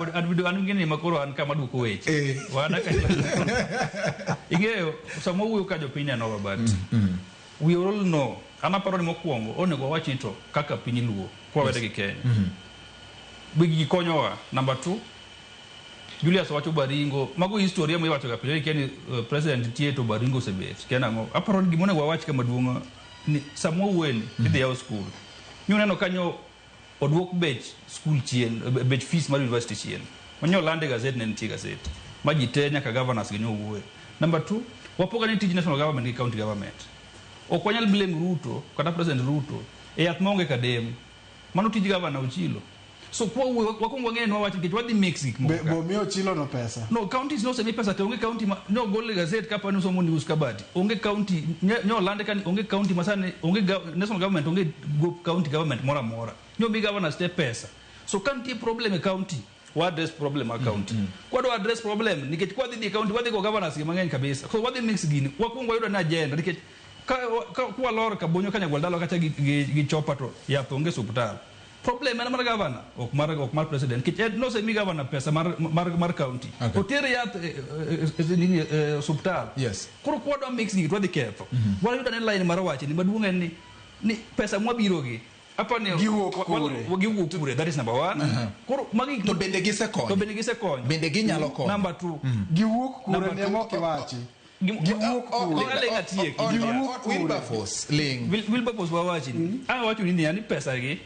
Anungini makoro an kama duko weche. Wana ka ingeo samo wuyo ka jopiny no but we all know ana paro ni mokwongo onego wachi to kaka piny luo kwa wede gi Kenya. Bigi konyowa. Number 2, Julius wacho Baringo mago historia mo wacho ga pile Kenya president tie to Baringo sebet. Kena ngo aparo ni gimone wawach kama duonga ni samo wen dhi yaw school. Nyune no kanyo odwok bech school chien bech fees mar university chien. Onyo lande gazette ne ntie gazette. Maji te nyaka governors ginyo wuwe. Number 2, wapoga ni tij national government gi county government. Okwanyal blame Ruto kata president Ruto e yath maonge kadem. Mano tij governor Ochilo. So kwa wakongo ngene wawachi kich wadhi mix gik moko. Bo miyo Ochilo no pesa. No, counties no semi pesa te onge county no gol gazette kapa no somo news kabati. Onge county nyo lande kan onge county masane onge national government onge county government mora. Nyo big governor step pesa. So county problem e county. What address problem a county. Kwa do address problem nikech kwa di county wadhi go governors mang'eny kabisa. So wadhi mix gini. Wakongo yudo na agenda nikech kwa lor ka bonyo kanya gwaldalo kata gi chopa to ya onge hospital. Problem ena mar governor ok mar president kitchen no se mi governor pesa mar county hotere ya nini hospital yes koro kwado mix gi to dhi ketho wala yudo ne line mar wache ni maduong' ni pesa mwabiro gi apa ne giwuok kure that is number 1 koro magi to bende gisekonyo bende ginyalo konyo number 2 giwuok kure ne moke wachi Wilberforce wawachi wacho ni yani pesa gi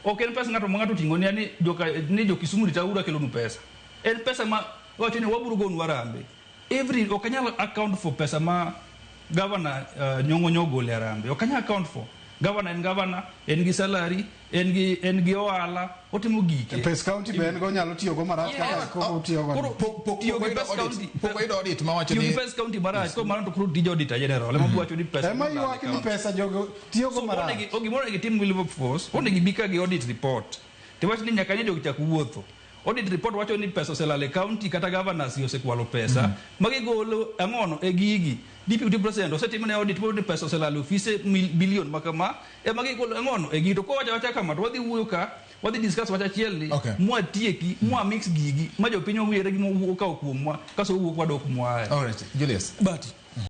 ok en pesa ngato tingo ni jo Kisumu ritaura kelo nu pesa en pesa ma wacho ni waburu gonu warambe every okanyal account for pesa ma governor nyongo le arambe okanyal account for governor en gi salary en gi oala otimo gike pes county ben go nyalo tiyo go marach kaka ko tiyo go poko ido audit ma wacho ni pes county marach ko mano to kru dijo audit general ema wacho ni pesa ema yuak ni pesa jogo tiyo go marach so ogimoro gi team Wilberforce onegi bika gi audit report te wacho ni nyaka ni jogo chak wuotho audit report wacho ni pesa oselale county kata governors osekwalo pesa magi golo ang'ono e gigi deputy president osetimne audit ni pesa oselale office billion makama e magi golo ang'ono e gito ko wacha kama to wadhi wuoyo ka wadhi discuss wacha chiel ni mwa tieki mwa mix gigi ma jo piny owire gi mo ka okuomwa kaso wuok wadok mwa all right Julius but